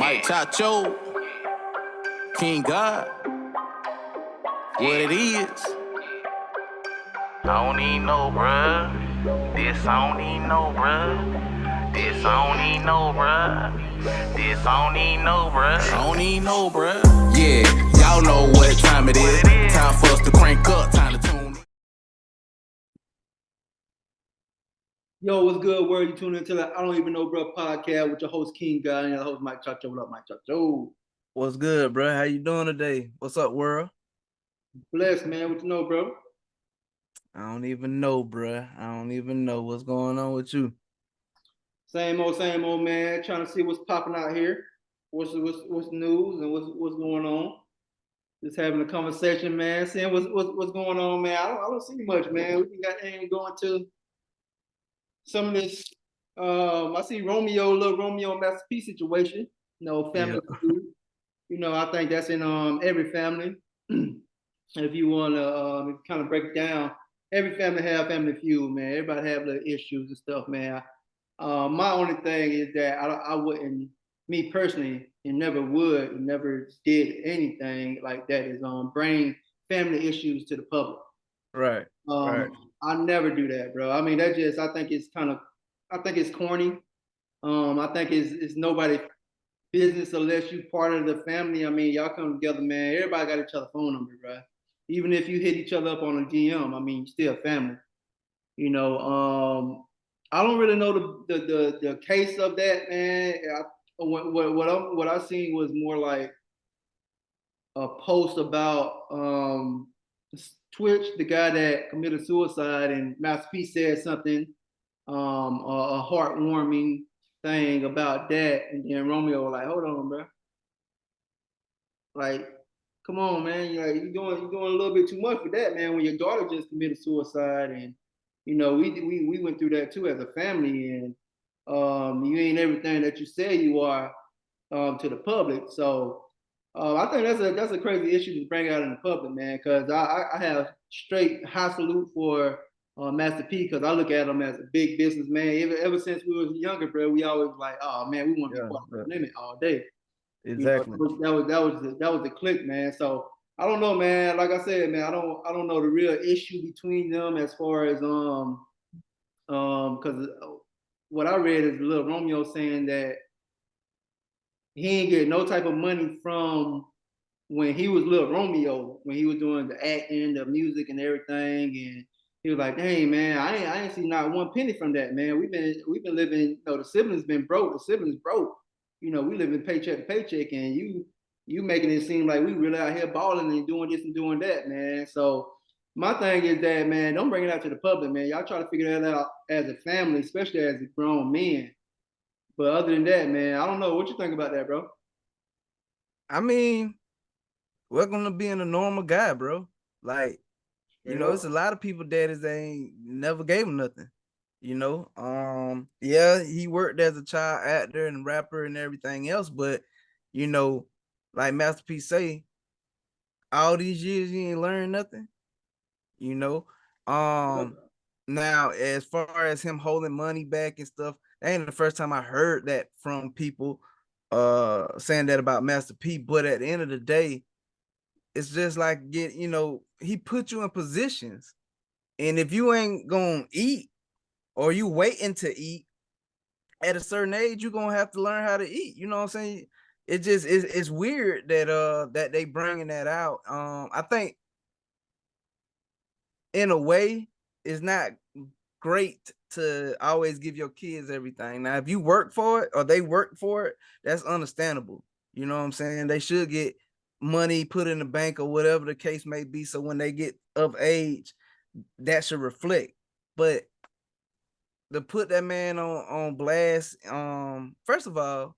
Mike Chacho, King God, what it is. I don't even know, bruh. This I don't even know, bruh. This I don't even know, bruh. This I don't even know, bruh. I don't even know, bruh. Yeah, y'all know what time it is. Time for us to crank up, time to tune in. Yo, what's good? Word, you tune into the I Don't Even Know, Bro podcast with your host King God and your host Mike Chacho. What up, Mike Chacho? What's good, bro? How you doing today? What's up, world? Blessed, man. What you know, bro? I don't even know, bro. I don't even know what's going on with you. Same old, man. Trying to see what's popping out here. What's news and what's going on. Just having a conversation, man. Seeing what's going on, man. I don't see much, man. We got anything going to some of this. I see little Romeo Master P situation. You know, family feud. You know, I think that's in every family. If you want to kind of break it down, every family have family feud, man. Everybody have little issues and stuff, man. My only thing is that I wouldn't, me personally, and never did anything like that is bring family issues to the public. Right. Right. I never do that, bro. I mean, I think it's corny. I think it's nobody business unless you part of the family. I mean, y'all come together, man. Everybody got each other phone number, bro. Even if you hit each other up on a DM, I mean, still family. You know, I don't really know the case of that, man. What I seen was more like a post about Twitch, the guy that committed suicide, and Master P said something, a heartwarming thing about that, and then Romeo was like, "Hold on, bro. Like, come on, man. You're doing a little bit too much for that, man. When your daughter just committed suicide, and you know, we went through that too as a family, and you ain't everything that you say you are to the public. So I think that's a crazy issue to bring out in the public, man. Because I have straight high salute for Master P, because I look at him as a big businessman. Ever since we was younger, bro, we always like, oh man, we want to be part of the limit all day. Exactly. You know, that was the click, man. So I don't know, man. Like I said, man, I don't know the real issue between them as far as because what I read is little Romeo saying that he ain't get no type of money from when he was little Romeo, when he was doing the acting, the music, and everything, and he was like, "Dang, man, I ain't seen not one penny from that, man. We've been living, you know, the siblings been broke. The siblings broke. You know, we living paycheck to paycheck, and you making it seem like we really out here balling and doing this and doing that, man. So my thing is that, man, don't bring it out to the public, man. Y'all try to figure that out as a family, especially as a grown men. But other than that, man, I don't know what you think about that, bro. I mean, welcome to being a normal guy, bro. Like, you know, it's a lot of people daddies that ain't never gave him nothing. You know, yeah, he worked as a child actor and rapper and everything else, but you know, like Master P say, all these years he ain't learned nothing. You know, now as far as him holding money back and stuff, that ain't the first time I heard that from people saying that about Master P. But at the end of the day, it's just like he put you in positions, and if you ain't gonna eat or you waiting to eat at a certain age, you're gonna have to learn how to eat. You know what I'm saying? It's weird that that they bringing that out. I think in a way it's not great to always give your kids everything. Now, if you work for it or they work for it, that's understandable. You know what I'm saying? They should get money put in the bank or whatever the case may be. So when they get of age, that should reflect. But to put that man on blast, first of all,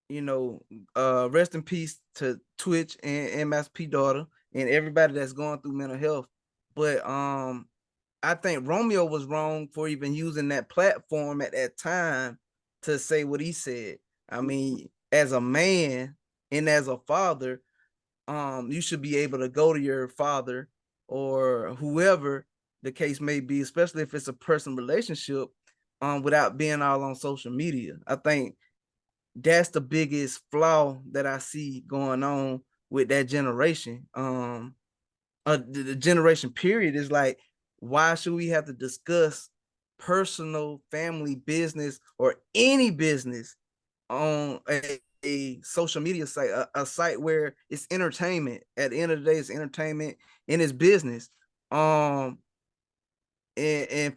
you know, rest in peace to Twitch and Master P daughter and everybody that's going through mental health. But I think Romeo was wrong for even using that platform at that time to say what he said. I mean, as a man and as a father, you should be able to go to your father or whoever the case may be, especially if it's a personal relationship, without being all on social media. I think that's the biggest flaw that I see going on with that generation. The generation period is like, why should we have to discuss personal, family, business, or any business on a social media site, a site where it's entertainment? At the end of the day, it's entertainment and it's business. And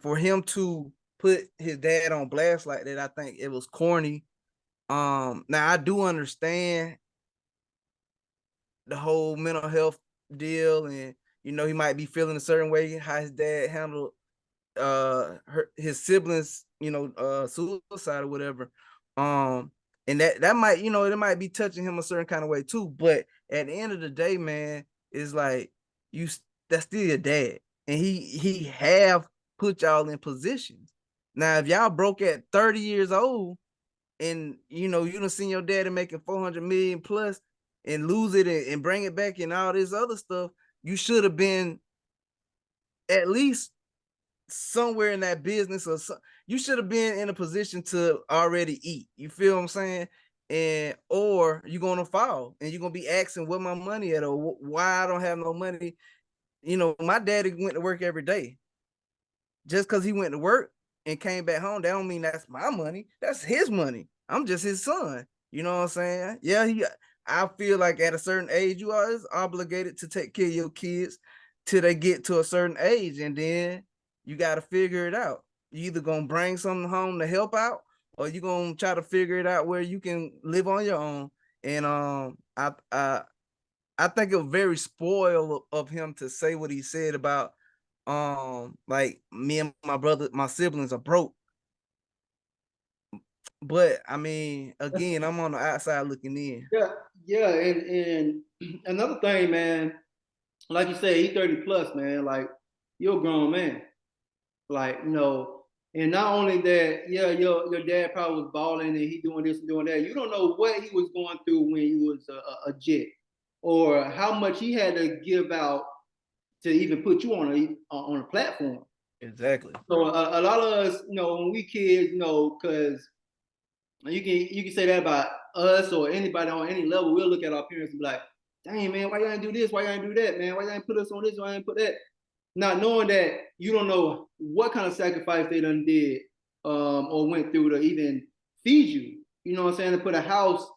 for him to put his dad on blast like that, I think it was corny. Now I do understand the whole mental health deal, and he might be feeling a certain way how his dad handled his siblings, suicide or whatever. And that might, it might be touching him a certain kind of way too. But at the end of the day, man, it's like you that's still your dad. And he have put y'all in positions. Now, if y'all broke at 30 years old and you done seen your daddy making 400 million plus and lose it and bring it back and all this other stuff, you should have been at least somewhere in that business, or you should have been in a position to already eat. You feel what I'm saying? And or you're gonna fall and you're gonna be asking where my money at, or why I don't have no money. My daddy went to work every day. Just because he went to work and came back home, that don't mean that's my money. That's his money. I'm just his son. You know what I'm saying? Yeah, I feel like at a certain age, you are obligated to take care of your kids till they get to a certain age, and then you got to figure it out. You either gonna bring something home to help out, or you gonna try to figure it out where you can live on your own. And I think it was very spoiled of him to say what he said about like me and my brother, my siblings are broke. But I mean, again, I'm on the outside looking in. Yeah, and another thing, man, like you said, he 30 plus, man. Like, you're a grown man. Like, and not only that, yeah, your dad probably was balling and he doing this and doing that. You don't know what he was going through when he was a jet, or how much he had to give out to even put you on a platform. Exactly. So a lot of us, when we kids, because you can say that about us or anybody on any level. We'll look at our parents and be like, "Dang, man, why y'all ain't do this? Why y'all ain't do that, man? Why y'all ain't put us on this? Why y'all ain't put that?" Not knowing that you don't know what kind of sacrifice they done did, or went through to even feed you. You know what I'm saying? To put a house,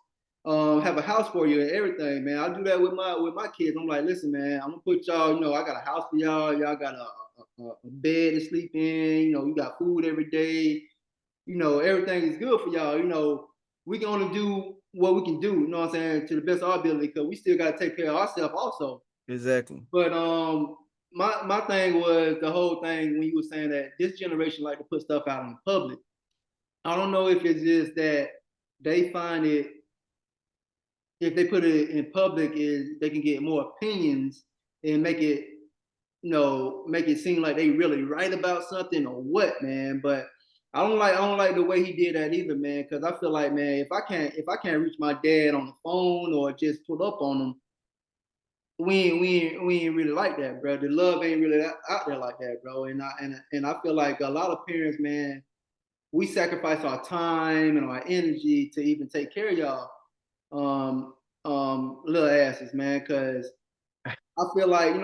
have a house for you and everything, man. I do that with my kids. I'm like, listen, man, I'm gonna put y'all. I got a house for y'all. Y'all got a bed to sleep in. You got food every day. Everything is good for y'all. We can only do what we can do. You know what I'm saying? To the best of our ability, because we still got to take care of ourselves also. Exactly. But my thing was the whole thing when you were saying that this generation like to put stuff out in public. I don't know if it's just that they find it, if they put it in public, is they can get more opinions and make it, make it seem like they really right about something or what, man. But I don't like the way he did that either, man. Because I feel like, man, if I can't reach my dad on the phone or just pull up on him, we ain't really like that, bro. The love ain't really out there like that, bro. And I feel like a lot of parents, man, we sacrifice our time and our energy to even take care of y'all, little asses, man. Cause I feel like,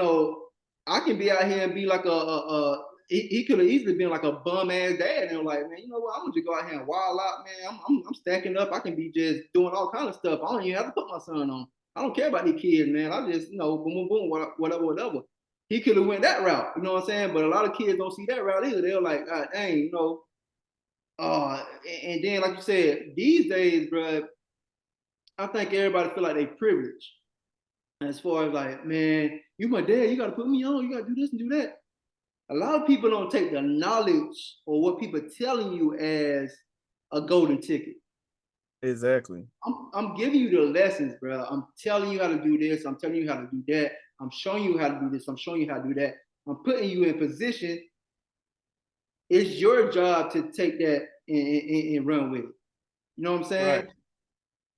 I can be out here and be like he could have easily been like a bum ass dad, and like, man, you know what? I'm gonna just go out here and wild out, man. I'm stacking up. I can be just doing all kind of stuff. I don't even have to put my son on. I don't care about these kids, man. I just, boom, boom, boom, whatever. He could have went that route, you know what I'm saying? But a lot of kids don't see that route either. They're like, God dang, and then like you said, these days, bro, I think everybody feel like they privileged. As far as like, man, you my dad, you gotta put me on, you gotta do this and do that. A lot of people don't take the knowledge or what people are telling you as a golden ticket. Exactly. I'm giving you the lessons, bro. I'm telling you how to do this. I'm telling you how to do that. I'm showing you how to do this. I'm showing you how to do that. I'm putting you in position. It's your job to take that and run with it. You know what I'm saying? Right.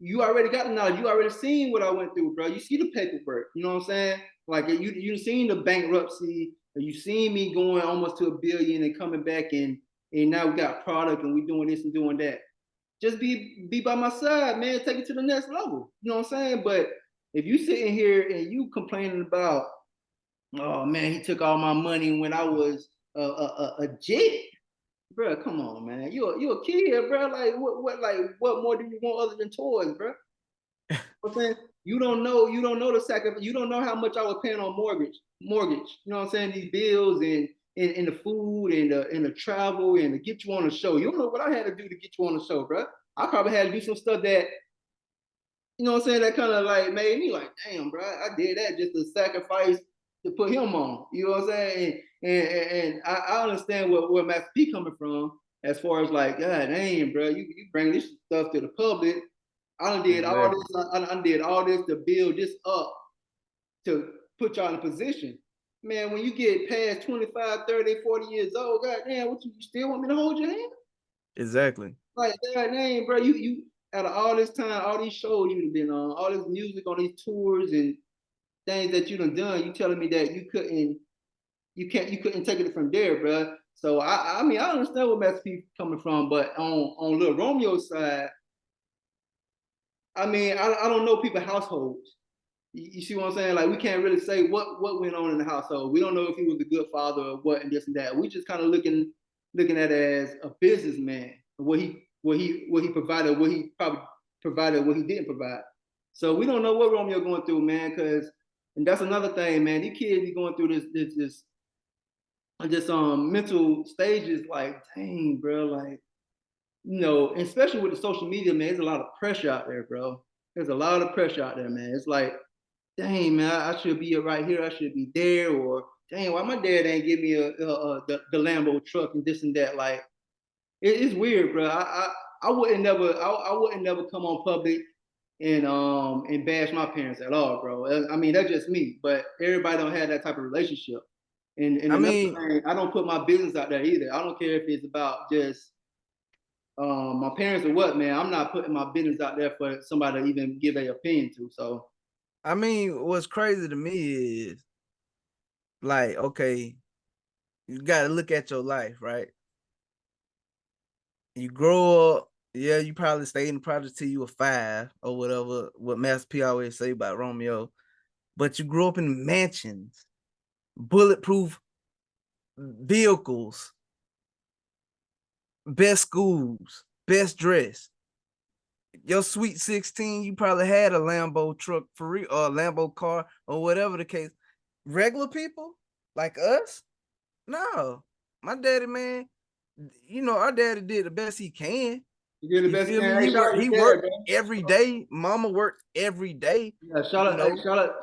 You already got the knowledge. You already seen what I went through, bro. You see the paperwork. You know what I'm saying? Like you seen the bankruptcy. You seen me going almost to $1 billion and coming back, and now we got product and we doing this and doing that. just be by my side, man. Take it to the next level. You know what I'm saying? But if you sitting here and you complaining about, oh man, he took all my money when I was a jit, bro. Come on, man. You a kid, bro. Like what more do you want other than toys, bro? You know what I'm saying, you don't know the sacrifice. You don't know how much I was paying on mortgage. You know what I'm saying? These bills and the food and the travel and to get you on the show. You don't know what I had to do to get you on the show, bro. I probably had to do some stuff that, you know what I'm saying, that kind of like made me like, damn, bro, I did that just to sacrifice to put him on. You know what I'm saying? And I understand where Master P coming from as far as like, God damn, bro, you bring this stuff to the public. I done did all this. I did all this to build this up to put y'all in a position. Man, when you get past 25, 30, 40 years old, God damn, what you still want me to hold your hand? Exactly. Like, God damn, bro, you out of all this time, all these shows you've been on, all this music on these tours and things that you done, you telling me that you couldn't take it from there, bro. So I mean, I understand where Master P coming from, but on little Romeo's side, I mean, I don't know people's households. You see what I'm saying? Like, we can't really say what went on in the household. We don't know if he was a good father or what and this and that. We just kind of looking at it as a businessman, what he provided, what he probably provided, what he didn't provide. So we don't know what Romeo going through, man. Because and that's another thing, man. These kids be going through this mental stages. Like, dang, bro. Like, you know, especially with the social media, man. There's a lot of pressure out there, bro. There's a lot of pressure out there, man. It's like, dang, man, I should be right here. I should be there. Or dang, why my dad ain't give me the Lambo truck and this and that. Like, it's weird, bro. I wouldn't never come on public and bash my parents at all, bro. I mean, that's just me. But everybody don't have that type of relationship. And I another mean, thing, I don't put my business out there either. I don't care if it's about just my parents or what, man. I'm not putting my business out there for somebody to even give their opinion to. So I mean, what's crazy to me is like, okay, you got to look at your life, right? You grow up, yeah, you probably stay in the project till you were 5 or whatever, what Master P always say about Romeo, but you grew up in mansions, bulletproof vehicles, best schools, best dress. Your sweet 16, you probably had a Lambo truck for real, or a Lambo car, or whatever the case. Regular people like us, no. My daddy, man, you know, our daddy did the best he can. you did the You best. feel me? Man, hey, shout out to He your dad, worked bro. every day. Mama worked every day. Yeah, You know, shout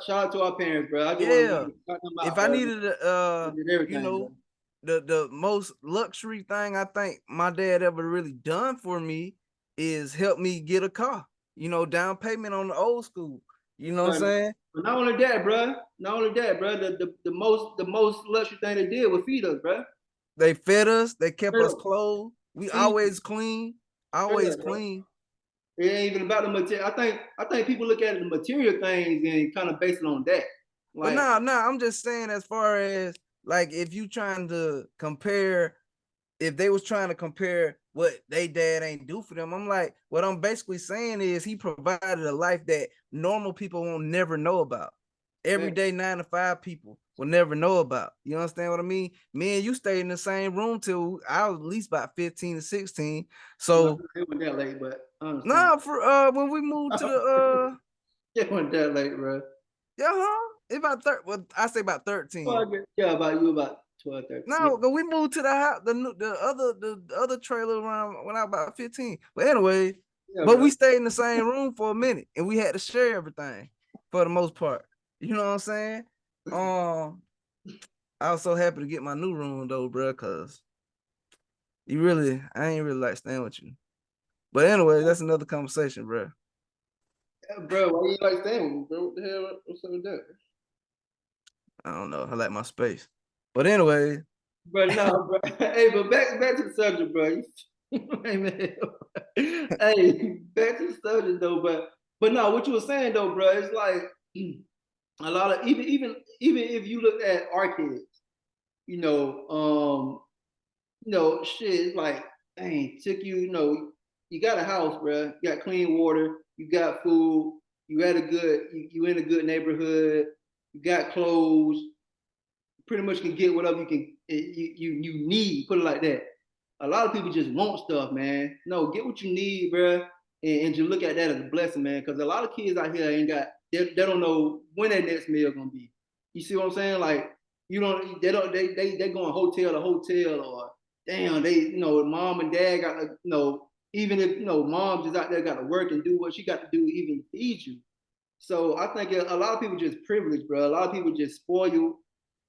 out to our parents, bro. I just want yeah. to shout them If out, I bro. needed They did you everything, bro. know, the most luxury thing I think my dad ever really done for me is help me get a car. You know, down payment on the old school. You know what I'm saying? But not only that, bro. Not only that, bro. The most luxury thing they did was feed us, bro. They fed us, they kept Yeah, us clothed. We feed, always clean, yeah, always bro. clean. It ain't even about the material. I think people look at the material things and kind of base it on that. But Like, no, I'm just saying as far as like if you trying to compare, if they was trying to compare what they dad ain't do for them, I'm like, what I'm basically saying is he provided a life that normal people won't never know about. Everyday 9 to 5 people will never know about. You understand what I mean? Me and you stayed in the same room till I was at least about 15 to 16. well, So it wasn't that late, but I understand. nah, for when we moved to the It wasn't that late, bro. yeah, it's about 30. Well, I say about 13. Yeah, about you about 12, 13. Yeah, No, but we moved to the house, the other trailer around when I was about 15. But anyway, yeah, but bro. we stayed in the same room for a minute and we had to share everything for the most part. You know what I'm saying? I was so happy to get my new room though, bro, cause I ain't really like staying with you. But anyway, that's another conversation, bro. Yeah, bro, why you like staying with me, bro? What the hell? What's up with that? I don't know. I like my space. But anyway, But no, bro. Hey, but back to the subject, bro. Hey, man. Hey, back to the subject though. But no, what you were saying though, bro, it's like a lot of even if you look at our kids, you know, shit, it's like, dang, took you, you got a house, bro. You got clean water. You got food. You had a good. You in a good neighborhood. You got clothes. You pretty much can get whatever you can. You need. Put it like that. A lot of people just want stuff, man. No, get what you need, bro, and just look at that as a blessing, man. Because a lot of kids out here ain't got. They don't know when their next meal gonna be. You see what I'm saying? Like you don't. They don't. They going hotel to hotel or damn. They mom and dad got to even if mom just out there got to work and do what she got to do, even feed you. So I think a lot of people just privileged, bro. A lot of people just spoil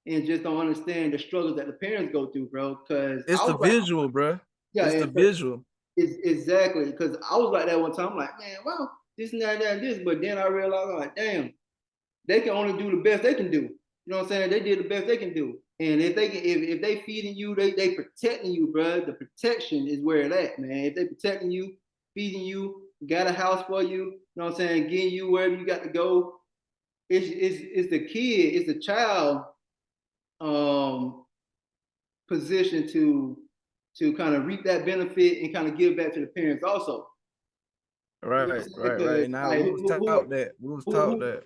and just don't understand the struggles that the parents go through, bro. Because It's I the was like, visual, bro. yeah, It's the visual. it's exactly because I was like that one time. I'm like, man, well, this and that and this, but then I realized, I'm like, damn, they can only do the best they can do. You know what I'm saying? They did the best they can do. And if they can, if they feeding you, they protecting you, bro. The protection is where it at, man. If they protecting you, feeding you, got a house for you, you know what I'm saying, getting you wherever you got to go. It's the kid, it's the child um position to kind of reap that benefit and kind of give back to the parents also. You know what Right, I'm saying? right, right. Now Like we was taught that. We was taught who, that.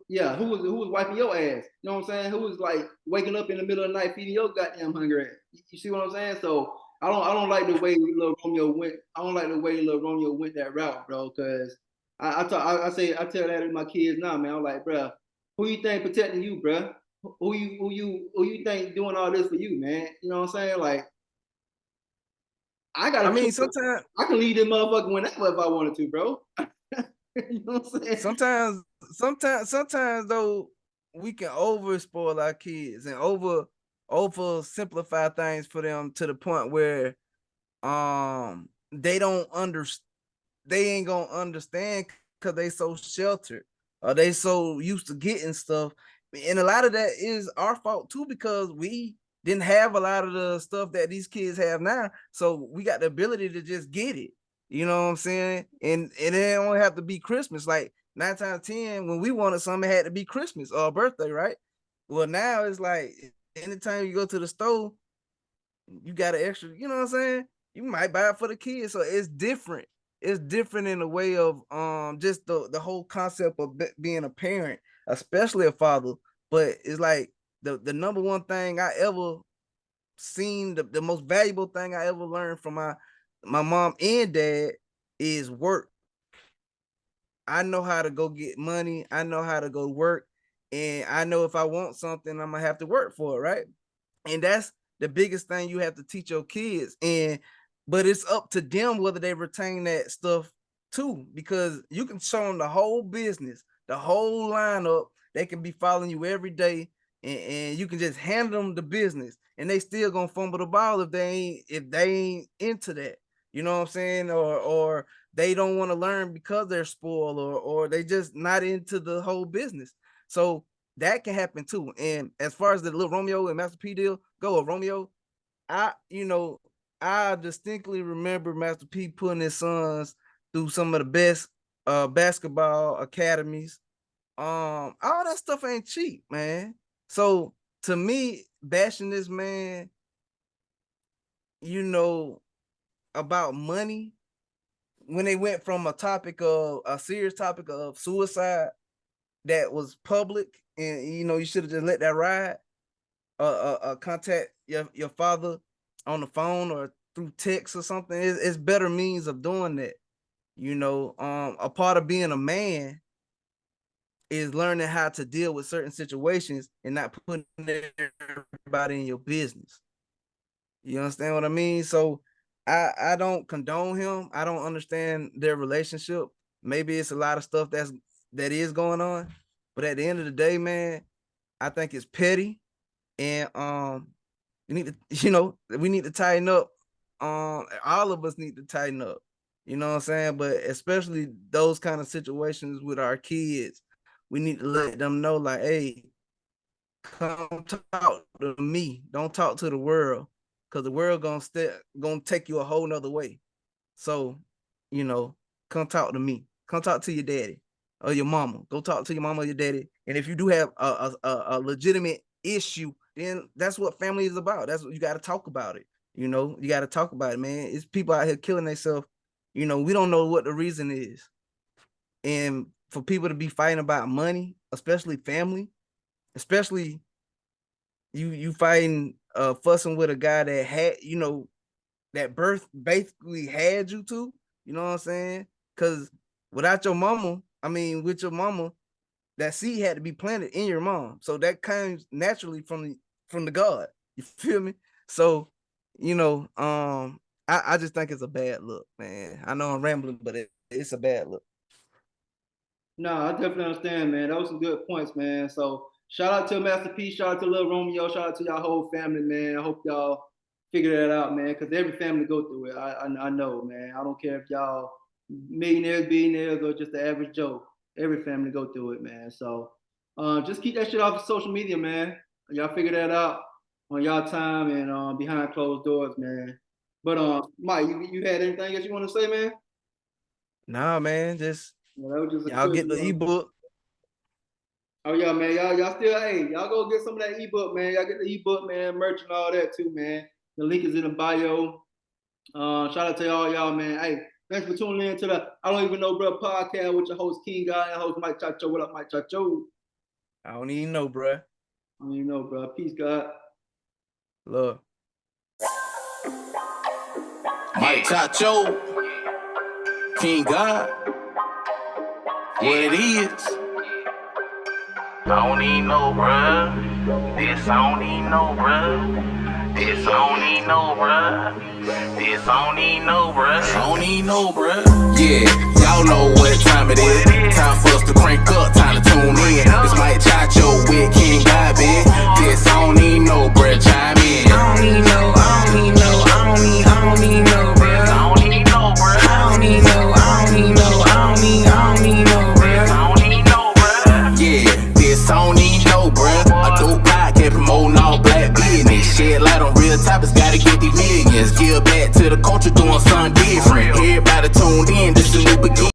yeah, who was wiping your ass? You know what I'm saying? Who was like waking up in the middle of the night feeding your goddamn hungry ass? You see what I'm saying? So I don't like the way little Romeo went. I don't like the way little Romeo went that route, bro. Because I tell that to my kids now, man. I'm like, bro, who you think protecting you, bro? Who you think doing all this for you, man? You know what I'm saying? Like I got I a choice. mean, sometimes, I can leave this motherfucker whenever if I wanted to, bro. You know what I'm saying? sometimes though, we can over spoil our kids and over simplify things for them to the point where they don't understand. They ain't gonna understand because they so sheltered or they so used to getting stuff. And a lot of that is our fault too, because we didn't have a lot of the stuff that these kids have now. So we got the ability to just get it. You know what I'm saying? And it don't have to be Christmas. Like 9 times 10, when we wanted something, it had to be Christmas or a birthday, right? Well, now it's like anytime you go to the store, you got an extra, you know what I'm saying? You might buy it for the kids. So it's different. It's different in the way of just the whole concept of being a parent, especially a father. But it's like the number one thing I ever seen, the most valuable thing I ever learned from my mom and dad is work. I know how to go get money. I know how to go work. And I know if I want something, I'm gonna have to work for it, right? And that's the biggest thing you have to teach your kids. And but it's up to them whether they retain that stuff too, because you can show them the whole business, the whole lineup. They can be following you every day, and you can just hand them the business, and they still gonna fumble the ball if they ain't into that. You know what I'm saying? Or they don't want to learn because they're spoiled, or they just not into the whole business. So that can happen too. And as far as the little Romeo and Master P deal go, Romeo, I distinctly remember Master P putting his sons through some of the best basketball academies. All that stuff ain't cheap, man. So to me, bashing this man, you know, about money, when they went from a serious topic of suicide that was public, and you should have just let that ride. Contact your father on the phone or through text or something. It's better means of doing that. A part of being a man is learning how to deal with certain situations and not putting everybody in your business. You understand what I mean? So I don't condone him. I don't understand their relationship. Maybe it's a lot of stuff that is going on, but at the end of the day, man, I think it's petty. And we need to tighten up. All of us need to tighten up. You know what I'm saying? But especially those kind of situations with our kids, we need to let them know, like, hey, come talk to me. Don't talk to the world, because the world gonna take you a whole nother way. So, come talk to me. Come talk to your daddy or your mama. Go talk to your mama or your daddy. And if you do have a legitimate issue, then that's what family is about. That's what you got to talk about it. You got to talk about it, man. It's people out here killing themselves You know, we don't know what the reason is. And for people to be fighting about money, especially family, especially you fighting fussing with a guy that had, you know, that birth basically had you to, you know what I'm saying? Because without your mama, I mean, with your mama, that seed had to be planted in your mom. So that comes naturally from the God. You feel me? So, you know, I just think it's a bad look, man. I know I'm rambling, but it's a bad look. No, I definitely understand, man. Those some good points, man. So shout out to Master P, shout out to Lil Romeo, shout out to y'all whole family, man. I hope y'all figure that out, man, because every family go through it. I know, man. I don't care if y'all millionaires, billionaires, or just the average Joe. Every family go through it, man. So just keep that shit off of social media, man. Y'all figure that out on y'all time and behind closed doors, man. But Mike, you had anything else you want to say, man? Nah, man, just Well, that was just a y'all quick get the ebook. Oh yeah, man. Y'all still, hey, y'all go get some of that ebook, man. Y'all get the ebook, man, merch and all that too, man. The link is in the bio. Shout out to y'all, man. Hey, thanks for tuning in to the I Don't Even Know Bro podcast with your host King Guy and host Mike Chacho. What up, Mike Chacho? I don't even know, bro. I don't even know, bro. Peace, God. Love. Mike Chacho, King God, what it is. I don't even know, bruh. This I don't even know, bruh. This I don't even know, bruh. This I don't even know, bruh. I don't even know, bruh. Yeah, y'all know what time it is. Time for us to crank up, time to tune in. It's Mike Chacho with King God, bitch. This I don't even know, bruh. Chime in. I don't even know, I don't even know, I don't even know, bruh. I don't even know, bruh. I don't even know, I don't even know, I don't even know, bruh. I don't even know, bruh. Yeah, this I don't even know, bruh. A dope podcast promoting all black business. Shed light on real topics, gotta get these millions. Give back to the culture, doing something different. Everybody tuned in, this is a new beginning.